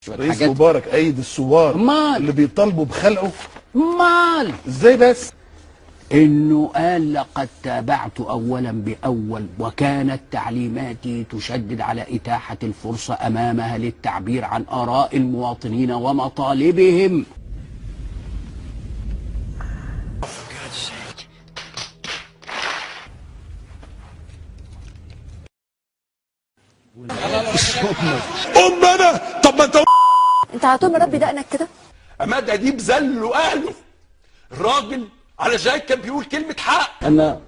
رئيس مبارك ايد الثوار اللي بيطالبوا بخلعه. مال ازاي بس؟ انه قال لقد تابعت اولا باول، وكانت تعليماتي تشدد على اتاحه الفرصه امامها للتعبير عن اراء المواطنين ومطالبهم. انا طب ما انت على طول مربي دقنك كده. عماد اديب ذل واهله. الراجل على جاي كان بيقول كلمه حق. انا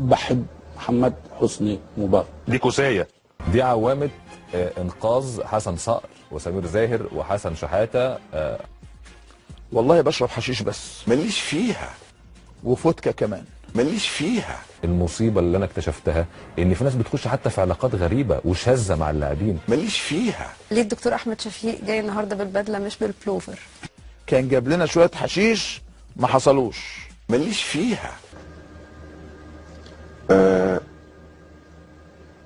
بحب محمد حسني مبارك. دي كوسايه، دي عوامه انقاذ حسن صقر وسمير زاهر وحسن شحاته. والله بشرب حشيش بس ماليش فيها، وفودكا كمان ماليش فيها. المصيبه اللي انا اكتشفتها ان في ناس بتخش حتى في علاقات غريبه وشاذه مع اللاعبين. ماليش فيها. ليه الدكتور احمد شفيق جاي النهارده بالبدله مش بالبلوفر؟ كان جاب لنا شويه حشيش ما حصلوش. ماليش فيها.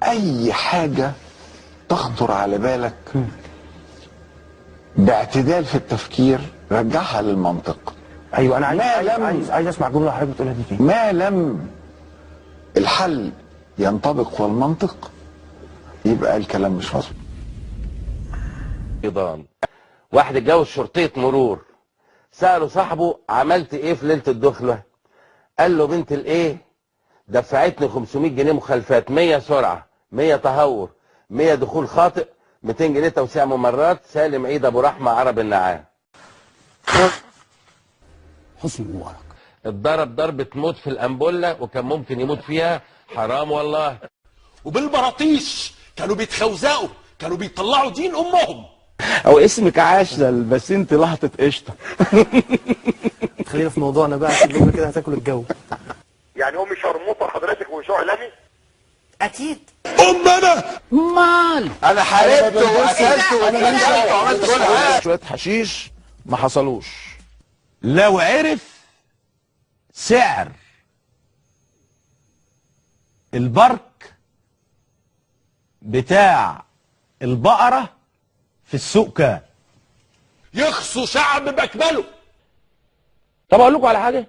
اي حاجه تخطر على بالك باعتدال في التفكير رجعها للمنطق. ايوه انا عايز اسمع جمله حضرتك بتقولها دي فين. ما لم الحل ينطبق والمنطق يبقى الكلام مش مظبوط. ايضا واحد اتجوز شرطيه مرور، ساله صاحبه عملت ايه في ليله الدخله؟ قال له بنت الايه دفعتني 500 جنيه مخالفات، 100 سرعه، 100 تهور، 100 دخول خاطئ، 200 جنيه توسيع ممرات. سالم عيد ابو رحمه عرب النعام. حسني مبارك اتضرب ضربه موت في الامبوله وكان ممكن يموت فيها. حرام والله. وبالبراطيش كانوا بيتخوزقوا، كانوا بيطلعوا دين امهم. او اسمك عسل بس انت لحظه قشطه. خلينا في موضوعنا بقى عشان كده هتاكل الجو. يعني امي شرموطه حضرتك وشو اعلامي؟ اكيد. انا مال انا حاربت وقتلت وعملت كل حاجه. شويه حشيش ما حصلوش. لو عرف سعر البرك بتاع البقره في السوق كام؟ يخصوا شعب باكمله. طب اقول لكم على حاجه؟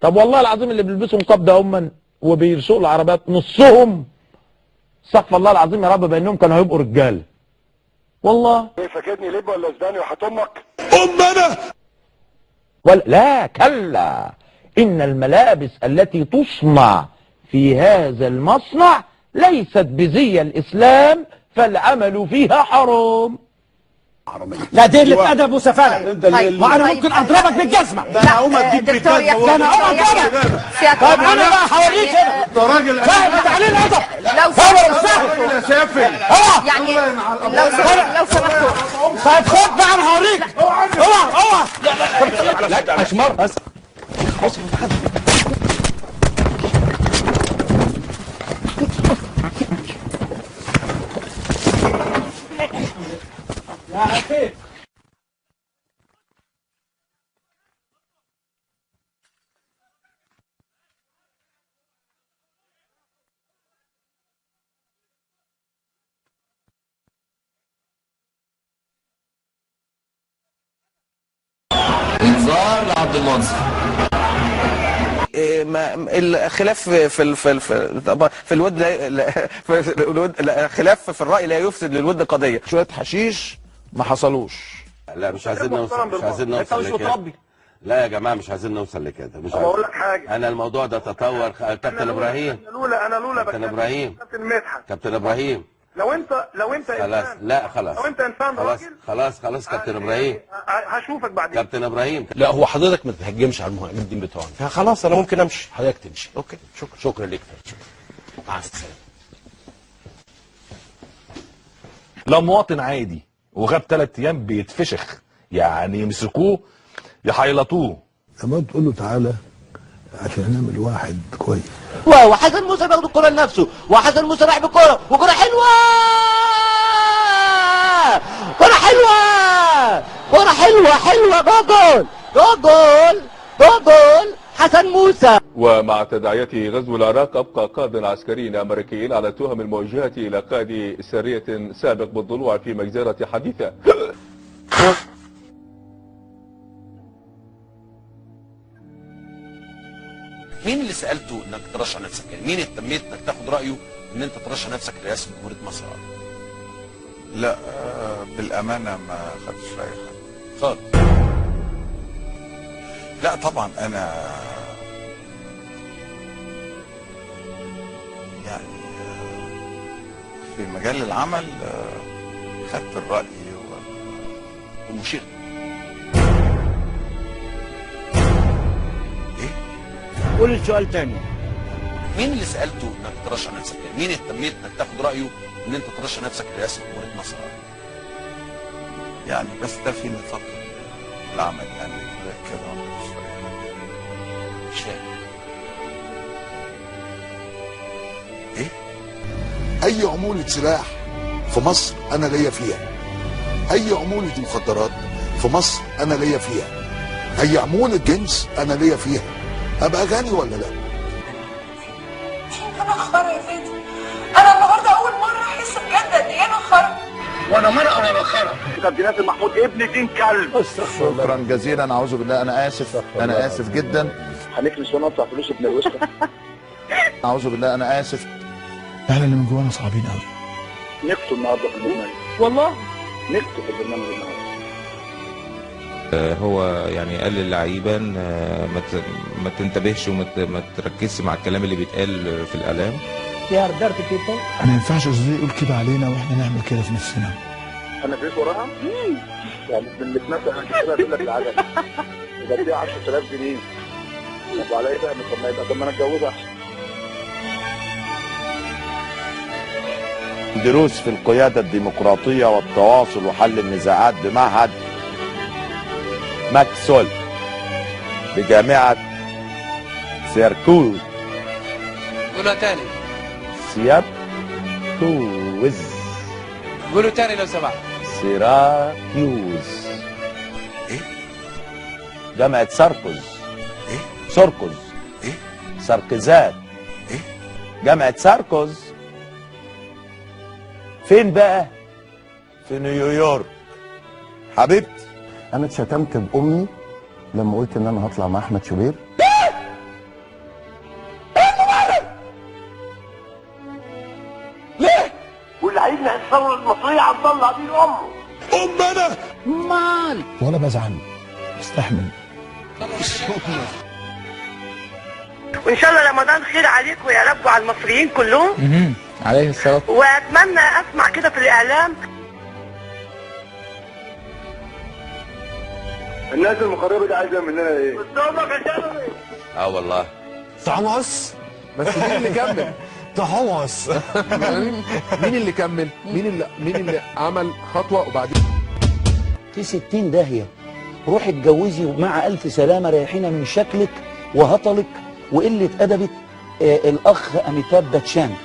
طب والله العظيم اللي بيلبسوا نقاب ده هم وبيسوقوا العربيات نصهم استغفر الله العظيم يا رب بانهم كانوا هيبقوا رجاله. والله فاكرني لب ولا اسباني وحات امك؟ انا ولا لا كلا، ان الملابس التي تصنع في هذا المصنع ليست بزي الاسلام فالعمل فيها حرام. لا دي اللي ادب وسفاله. وانا ممكن اضربك بالجزمه. ده انا هقوم اديك بالجزمه. ده انا هقوم اضربك. طب انا بقى هوريك هنا. انت راجل فاهم تعليل الادب. لو سافل. يعني لو سمحتوا. طيب خد بقى انا هوريك. اوعى لا اشمر بس. يا اخي انذار لعبد المنصف. الخلاف في الود خلاف في الرأي لا يفسد للود قضية. شويه حشيش ما حصلوش. لا مش عايزين نوصل لكده. لا يا جماعه مش عايزين نوصل لكده. مش عايز. اقول لك حاجه. انا الموضوع ده تطور. كابتن ابراهيم. انا لولا كابتن ابراهيم. كابتن مدحت. كابتن ابراهيم. لو انت خلاص انسان. لا خلاص. لو انت انسان راجل. خلاص كابتن ابراهيم. هشوفك بعدين. كابتن ابراهيم. لا هو حضرتك ما تهجمش على المهاجمين بتوعنا. خلاص انا ممكن امشي. حضرتك تمشي. اوكي شكرا ليك. مع السلامه. لو مواطن عادي وغاب 3 ايام بيتفشخ، يعني يمسكوه يحيلطوه. لما تقول له تعالى عشان نعمل واحد كويس. وحسن موسى بياخد الكرة لنفسه، وحسن موسى راح بالكرة وكرة حلوة، كرة حلوة، كرة حلوة، جول حسن موسى. ومع تداعيات غزو العراق ابقى قاده عسكريين امريكيين على التهم الموجهه الى قائد سريه سابق بالضلوع في مجزره حديثه. مين اللي سالته انك ترشح نفسك؟ يعني مين اهتميت انك تاخد رايه ان انت ترشح نفسك لرئاسه جمهوريه مصر العربية؟ لا بالامانه ما خدتش راي حد خالص. لا طبعا انا يعني في مجال العمل خدت الراي ومشير. قول السؤال تاني. مين اللي سالته انك ترشح نفسك؟ يعني مين اهتميت انك تاخد رايه ان انت ترشح نفسك لرئاسه جمهوريه مصر العربية؟ يعني بس ده في نطاق العمل يعني كده مش فاهم. ايه؟ اي عمولة سلاح في مصر انا ليا فيها، اي عمولة مخدرات في مصر انا ليا فيها، اي عمولة جنس انا ليا فيها. ابقى غني ولا لا؟ انا خرا يا فادي، انا النهارده اول مره احس بجد قد ايه انا خرا. وانا مرأة ولا خرا؟ كابتن ناصر محمود ابن دين كلب. شكرا جزيلا، اعوذ بالله، انا اسف، انا اسف جدا. هنفلس ونقطع فلوس ابن الوسطى. اعوذ بالله، انا اسف. احنا اللي من جوانا صعبين قوي. نكتب النهارده في البرنامج. والله نكتب في البرنامج النهارده. هو يعني قال للعيبه ما تنتبهش وما تركزش مع الكلام اللي بيتقال في الاعلام. يا ردرت بيبل. ما ينفعش ازاي يقول كده علينا واحنا نعمل كده في نفسنا. انا جريت وراها؟ يعني اللي اتنسى انا كده اجيب لك العجل. يبقى دي 10000 جنيه. طب وعلى ايه بقى؟ طب ما انا اتجوزها احسن. دروس في القيادة الديمقراطية والتواصل وحل النزاعات بمعهد ماكسول بجامعة سيركوز. قولها تاني. سيركوز. قولوا تاني لو سمحت. سيراكيوز. ايه؟ جامعة ساركوز. ايه؟ ساركوز. ايه؟ ساركزات. ايه؟ جامعة ساركوز. فين بقى؟ في نيويورك. حبيبتي انا اتشتمت بامي لما قلت ان انا هطلع مع احمد شوبير. ليه؟ واللي هيجنح الثوره المصريه هنطلع بيه امه. انا مال ولا بزعل، استحمل. وان شاء الله رمضان خير عليكم يا رب وعلى المصريين كلهم. عليه الصلاه. واتمنى اسمع كده في الاعلام الناس المخربه دي عايزه مننا ايه؟ قدامك يا شباب. والله. تحوص بس مين اللي كمل؟ تحوص. مين اللي كمل؟ مين اللي عمل خطوه وبعدين في 60 داهيه. روحي اتجوزي ومع الف سلامه ريحينا من شكلك وهطلك وقله ادبك. الاخ اميتاب باتشان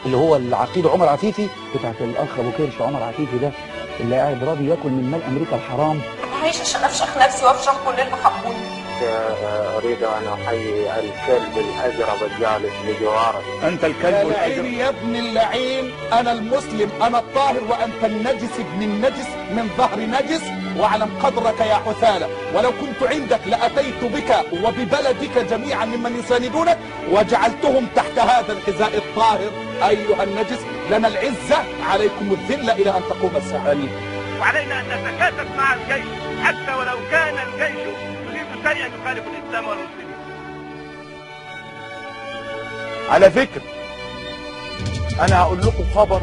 اللي هو العقيد عمر عفيفي بتاعت الاخ ابو كرش عمر عفيفي ده اللي قاعد راضي ياكل من مال امريكا الحرام. عايش عشان افشخ نفسي وافشخ كل اللي حبوني. اريد ان احيي الكلب الاجرب الجالس بجوارك. انت الكلب الأجرب يا ابن اللعين. انا المسلم، انا الطاهر وانت النجس ابن النجس من ظهر نجس. واعلم قدرك يا حثالة، ولو كنت عندك لاتيت بك وببلدك جميعا ممن يساندونك وجعلتهم تحت هذا الحذاء الطاهر. ايها النجس، لنا العزه عليكم الذله الى ان تقوم الساعه. وعلينا ان نتكاتف مع الجيش حتى ولو كان الجيش يريد شيئا يخالف الاسلام والمسلمين. على فكرة انا هقول لكم خبر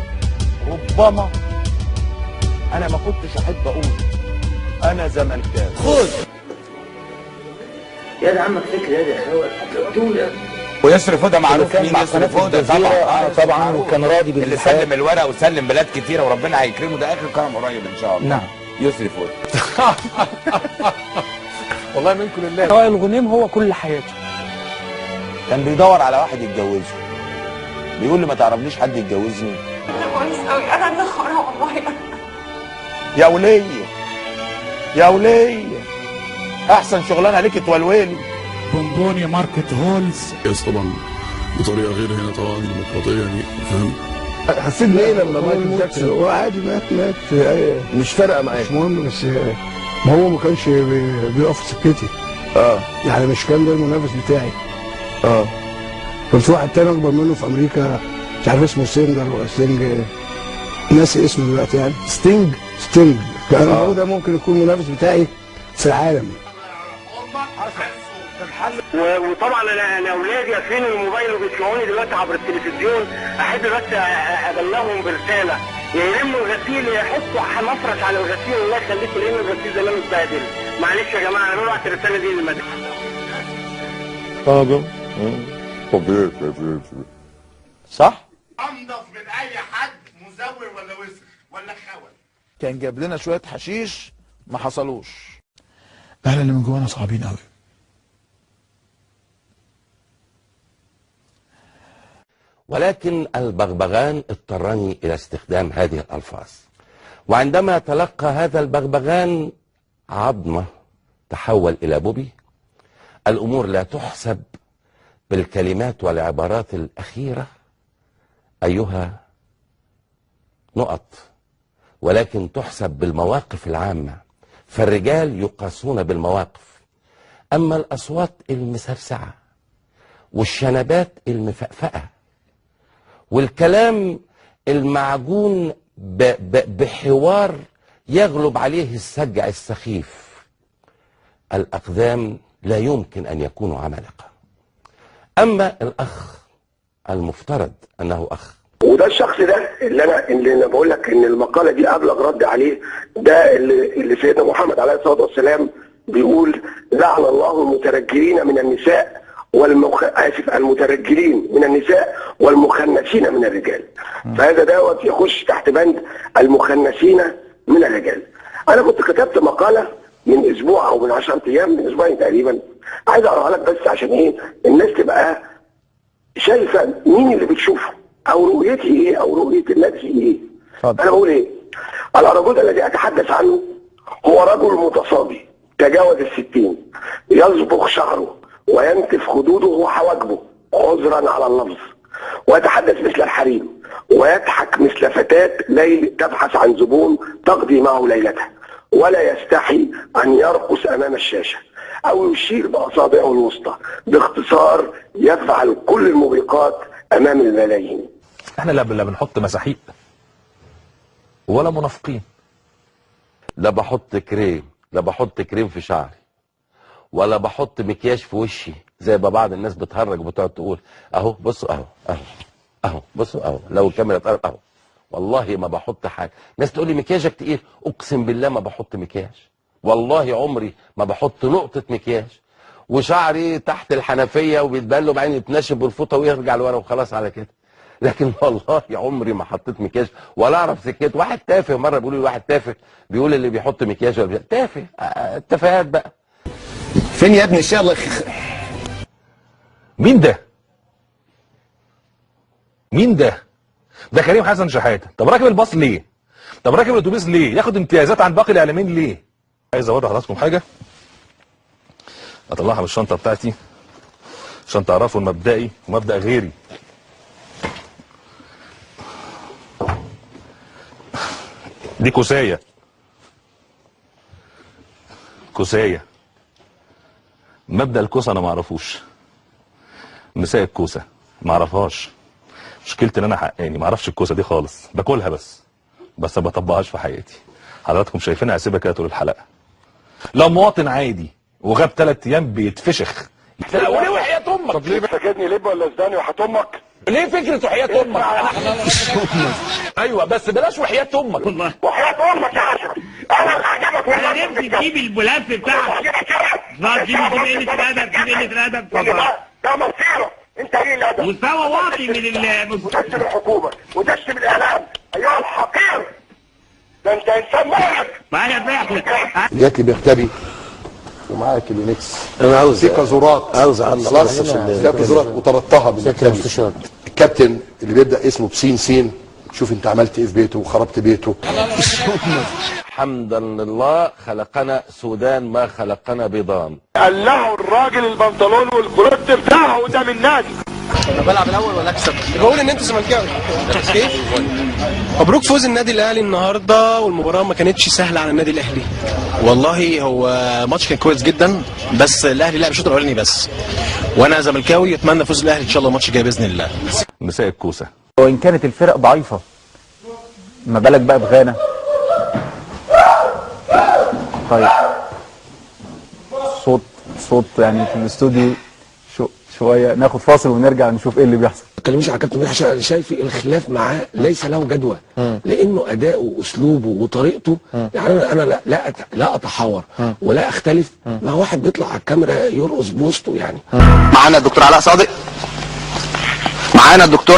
ربما انا ما كنتش احب اقوله. انا زملكاوي. خد يا ده عمك فكري يا اخويا. تقول ويسري فوده معروف مين يسري فوده طبعا. طبعا وكان راضي اللي سلم الورق وسلم بلاد كتيره وربنا هيكرمه. ده اخر كلام قريب ان شاء الله. نعم. يسري فوده. والله منكم لله. هو الغنيم هو كل حياته. كان بيدور على واحد يتجوزه. بيقول لي ما تعرفليش حد يتجوزني. انا كويس قوي، انا النخرة والله. يا وليه يا وليه، احسن شغلانه ليك تولولي. بونبوني ماركت هولز. طبعا بطريقه غير هنا طبعا ديمقراطيه يعني فاهم. حسيت بايه لما مايكل جاكسون؟ هو عادي مات مش فارقه معايا، مش مهم. بس ما هو ما كانش بيقف في سكتي. يعني مش كان ده المنافس بتاعي. كان في واحد تاني اكبر منه في امريكا، مش عارف اسمه سينجر ولا ستينج، ناسي اسمه دلوقتي يعني. ستينج كان هو ده ممكن يكون المنافس بتاعي في العالم. وطبعا انا اولادي قافلين الموبايل وبيسمعوني دلوقتي عبر التلفزيون، احب بس ابلغهم برساله يلموا الغسيل، يحطوا مفرش على الغسيل، الله يخليكم، لان الغسيل زمان متبهدل. معلش يا جماعه انا ببعت الرساله دي للمدرسه. صح؟ انضف من اي حد مزور ولا وسخ ولا خول. كان جاب لنا شويه حشيش ما حصلوش. اهلا اللي من جوانا صعبين قوي. ولكن البغبغان اضطرني إلى استخدام هذه الألفاظ، وعندما تلقى هذا البغبغان عظمة تحول إلى بوبي، الأمور لا تحسب بالكلمات والعبارات الأخيرة أيها نقط، ولكن تحسب بالمواقف العامة، فالرجال يقاسون بالمواقف، أما الأصوات المسرسعة والشنبات المفأفأة والكلام المعجون بحوار يغلب عليه السجع السخيف، الأقدام لا يمكن أن يكونوا عمالقة. أما الأخ المفترض أنه أخ، وده الشخص ده اللي انا بقول لك ان المقاله دي ابلغ رد عليه، ده اللي سيدنا محمد عليه الصلاه والسلام بيقول لعن الله المترجلين من النساء المترجلين من النساء والمخنثين من الرجال. فهذا دوت يخش تحت بند المخنثين من الرجال. انا كنت كتبت مقاله من اسبوع او من 10 ايام، من اسبوعين تقريبا، عايز اقراها لك بس عشان ايه الناس تبقى شايفه مين اللي بتشوفه او رؤيتي ايه او رؤيه الناس ايه. انا بقول ايه؟ الرجل الذي اتحدث عنه هو رجل متصابي تجاوز ال60، يصبغ شعره وينتف خدوده وحواجبه عذرا على اللفظ، ويتحدث مثل الحريم، ويضحك مثل فتاة ليل تبحث عن زبون تقضي معه ليلتها، ولا يستحي أن يرقص أمام الشاشة أو يشير بأصابعه الوسطى. باختصار يفعل كل الموبقات أمام الملايين. احنا لا بنحط مساحيق ولا منافقين، لا بحط كريم في شعري، ولا بحط مكياج في وشي زي ما بعض الناس بتهرج وبتقعد تقول اهو بصوا اهو بصوا اهو، لو الكاميرا اتقرب اهو، والله ما بحط حاجه. ناس تقول لي مكياجك تقيل، اقسم بالله ما بحط مكياج، والله عمري ما بحط نقطه مكياج، وشعري تحت الحنفيه وبيتبل وبعدين يتنشف بالفوطه ويرجع لورا وخلاص على كده. لكن والله عمري ما حطيت مكياج ولا اعرف سكت. واحد تافه مره بيقول لي واحد تافه بيقول اللي بيحط مكياج ولا تافه، التفاهات بقى. فين يا ابني الشيء؟ الله مين ده؟ مين ده؟ ده كريم حسن شحاته. طب راكب الباص ليه؟ طب راكب الاتوبيس ليه؟ ياخد امتيازات عن باقي الاعلاميين ليه؟ عايز اوري حضراتكم حاجه اطلعها من الشنطه بتاعتي عشان تعرفوا المبدئي ومبدا غيري. دي كوسايه. مبدا الكوسه انا ما اعرفوش، مساء الكوسه ما اعرفهاش، مشكلتي ان انا حقاني ما اعرفش الكوسه دي خالص، باكلها بس ما بطبقهاش في حياتي. حضراتكم شايفينها هسيبها كده طول الحلقه. لو مواطن عادي وغاب 3 ايام بيتفشخ. وليه وحياة امك؟ طب ليه بتاكدني لب ولا اسداني وحياة امك؟ ليه فكره وحياة امك؟ ايوه بس بلاش وحياة امك. والله وحياة امك يا عشرة، انا اللي عجبك. انا نفسي تجيب الملف بتاعك. جيب قلة الادب، جيب قلة الادب. ده مصيره، انت ايه الادب؟ مستوى واطي من وتشتم الحكومه وتشتم الاعلام ايها الحقير. ده انت انسان مرعب. معايا فعلا. جات لي بيختبي ومعايا كلينكس. انا عاوز في كازورات، عاوز اعلق خلاص في كازورات وطردتها بالكتاب. الكابتن اللي بيبدا اسمه بسين سين، شوف انت عملت ايه في بيته وخربت بيته. حمدا لله خلقنا سودان ما خلقنا بيضان. قلعوا الراجل البنطلون والكروت بتاعه قدام الناس. انا بلعب الاول ولا اكسب؟ بقول ان انت زملكاوي. مبروك فوز النادي الاهلي النهارده، والمباراه ما كانتش سهله على النادي الاهلي. والله هو ماتش كان كويس جدا، بس الاهلي لعب الشوط الاولاني بس، وانا زملكاوي اتمنى فوز الاهلي ان شاء الله الماتش الجاي باذن الله. مساء الكوسه. وان كانت الفرق ضعيفه ما بالك بقى بغانا. طيب صوت يعني في الاستوديو شويه، ناخد فاصل ونرجع نشوف ايه اللي بيحصل. ما تكلمش على كابتن مدحت، انا شايف الخلاف معاه ليس له جدوى، لانه اداؤه واسلوبه وطريقته يعني انا لا اتحاور ولا اختلف مع واحد بيطلع على الكاميرا يرقص بوسطه يعني. معانا الدكتور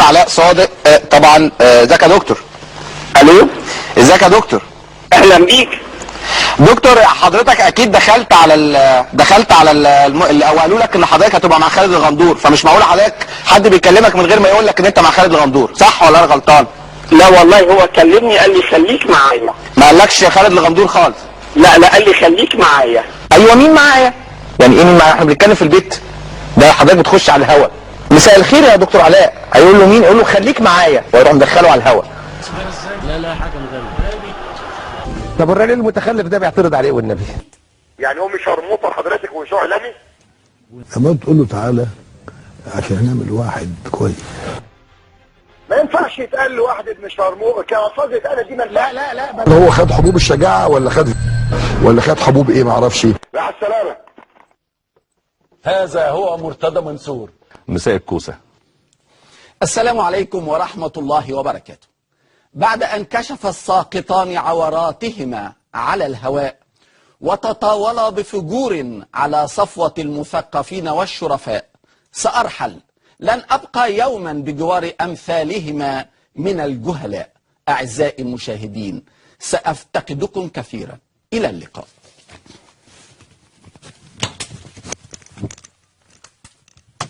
علاء صادق. طبعا ازيك يا دكتور؟ الو ازيك يا دكتور؟ اهلا بيك دكتور. حضرتك اكيد دخلت على اللي قالوا لك ان حضرتك هتبقى مع خالد الغندور، فمش معقول حد بيكلمك من غير ما يقول لك ان انت مع خالد الغندور، صح ولا انا غلطان؟ لا والله هو كلمني قال لي خليك معايا. ما قالكش يا خالد الغندور خالص؟ لا قال لي خليك معايا. ايوه مين معايا؟ يعني ايه مين معايا؟ احنا بنتكلم في البيت ده، حضرتك بتخش على الهوا. مساء الخير يا دكتور علاء. هيقول له مين؟ يقول له خليك معايا، ويروح مدخله على الهوا. لا حاجه مغربه. طب الراجل المتخلف ده بيعترض عليه والنبي. يعني هو مش شرموطه حضرتك ومش اعلامي؟ لما تقول له تعالى عشان نعمل واحد كويس. ما ينفعش يتقال لواحد مش شرموطه كالفاظ يتقال دي. لا هو خد حبوب الشجاعه ولا خد حبوب ايه ما اعرفش. مع السلامه. هذا هو مرتضى منصور. مساء الكوسه. السلام عليكم ورحمة الله وبركاته. بعد أن كشف الساقطان عوراتهما على الهواء وتطاولا بفجور على صفوة المثقفين والشرفاء، سأرحل، لن أبقى يوما بجوار أمثالهما من الجهلاء. أعزائي المشاهدين، سأفتقدكم كثيرا. إلى اللقاء.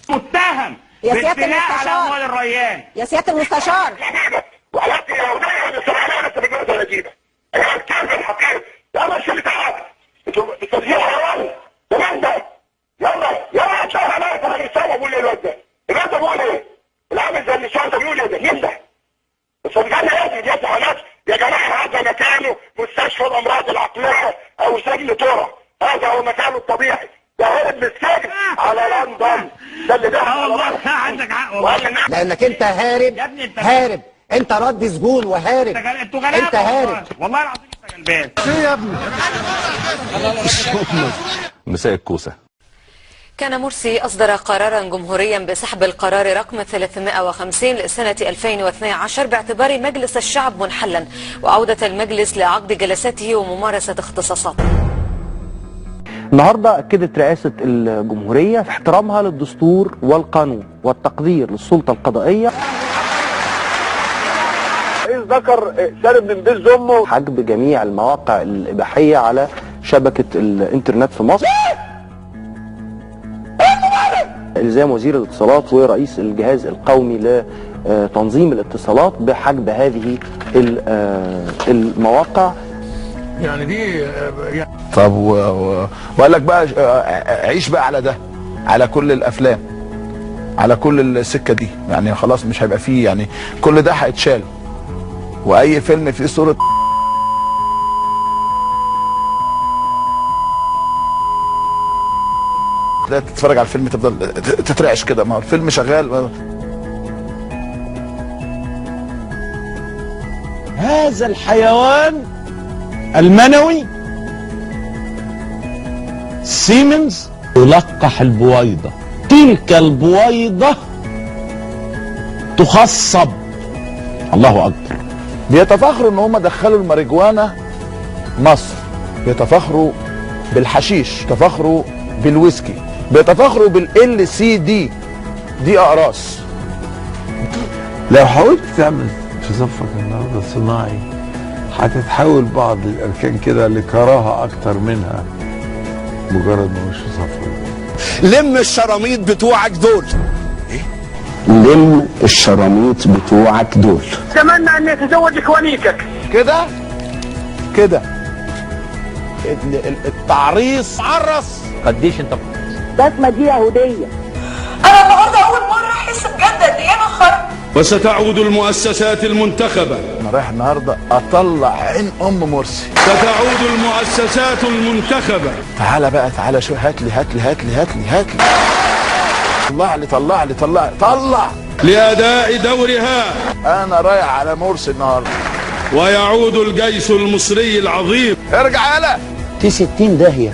متهم يا سيادة باستيلاء على المستشار. اموال الريان. يا سيادة المستشار. وحياتي يا ولاد الصراحه انت بتجوز نجيبه. انا الكلب الحقير. يا ماشي اللي تعب. انتوا بتسجيل حيوان. تمام ده. يلا اتشاف عليا طبعا يتصور بيقول لي الواد ده. الواد ده بيقول ايه؟ العامل زي اللي شاطر بيقول ايه ده؟ يمدح. بس هو بجد يا حاجات يا جماعه هذا مكانه مستشفى الامراض العقليه او سجن ترى. هذا هو مكانه الطبيعي. ده هرب من السجن على لندن. ده اللي ده والله عندك حق والله. لانك انت هارب. يا ابني انت هارب. انت رد سجون وهارب. انتوا غلابه. انت هارب. والله العظيم انت غلبان. ايه يا ابني؟ مساء الكوسه. كان مرسي أصدر قرارا جمهوريا بسحب القرار رقم 350 لسنة 2012 باعتبار مجلس الشعب منحلا، وعودة المجلس لعقد جلساته وممارسة اختصاصاته. النهارده اكدت رئاسه الجمهوريه في احترامها للدستور والقانون والتقدير للسلطه القضائيه. رئيس ذكر شارب من بيز امه. حجب جميع المواقع الاباحيه على شبكه الانترنت في مصر. الزام وزير الاتصالات ورئيس الجهاز القومي لتنظيم الاتصالات بحجب هذه المواقع. يعني دي طب وقال لك بقى عيش بقى على ده، على كل الافلام، على كل السكه دي، يعني خلاص مش هيبقى فيه، يعني كل ده هيتشال، واي فيلم فيه صوره لا تتفرج على الفيلم تفضل تترعش كده، ما هو الفيلم شغال. هذا الحيوان المنوي سيمنز يلقح البويضة، تلك البويضة تخصب. الله أكبر. بيتفاخروا ان هم دخلوا الماريجوانا مصر، بيتفاخروا بالحشيش، بيتفاخروا بالويسكي، بيتفاخروا بالLCD، دي اقراص. لو حاولت تعمل في صفك النهارده صناعي هتتحول بعض الاركان كده لكراهه اكتر منها مجرد ما مش في صفك. لم الشراميط بتوعك دول. لم الشراميط بتوعك دول. اتمنى ان يتزوج اخوانيكك. كده التعريص عرس. قديش انت البسمه دي يهوديه. انا النهارده اول مره احس وستعود المؤسسات المنتخبة. انا رايح النهارده اطلع عين ام مرسي. ستعود المؤسسات المنتخبة. تعالى بقى تعالى شو، هات لي طلع لي طلع لأداء دورها. انا رايح على مرسي النهارده. ويعود الجيش المصري العظيم. ارجع يالا في 60 داهيه،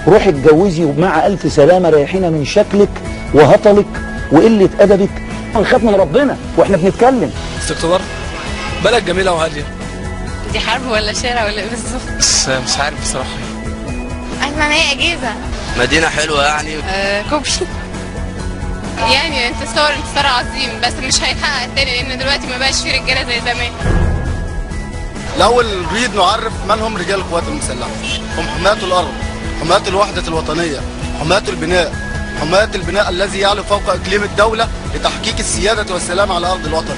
روحي اتجوزي ومع الف سلامه ريحينا من شكلك وهطلك وقله ادبك. نخاف من ربنا واحنا بنتكلم. استقطار بلد جميله وهاديه. دي حرب ولا شارع ولا ايه بالظبط؟ مش عارف بصراحه. اسمع ان هي اجازه. مدينه حلوه يعني. كوبشي. يعني انتصار عظيم، بس مش هيتحقق تاني لان دلوقتي ما بقاش في رجاله زي زمان. الاول نريد نعرف من هم رجال القوات المسلحه. هم حماة الارض، حماة الوحده الوطنيه، حماة البناء الذي يعلو فوق اقليم الدوله لتحقيق السياده والسلام على ارض الوطن.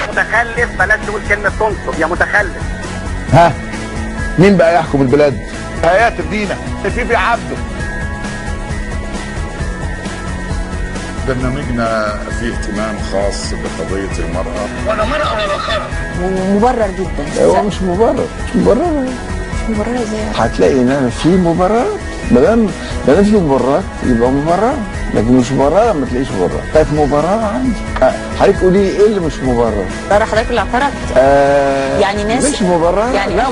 متخلف، بلاش تقول كلمه تنصب يا متخلف. ها مين بقى يحكم البلاد؟ هيات الدينه في عبده. برنامجنا فيه اهتمام خاص بقضية المرأة. ولا مرأة ولا خرا. مبرر جدا. هو مش مبرر. ازاي؟ هتلاقي ان انا في مبررات، ما دام في مبررات يبقى مبرر، لكن مش مبرر ما تلاقيش مبرر. كانت مبرره عندي. حضرتك قولي ايه اللي مش مبرر؟ ترى حضرتك اللي اعترضت. يعني ناس مش مبرره. يعني لا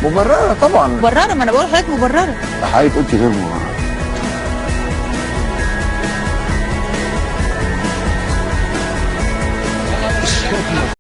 مبرره طبعا. مبرره، ما انا بقول لحضرتك مبرره. حضرتك قلتي غير مبرره.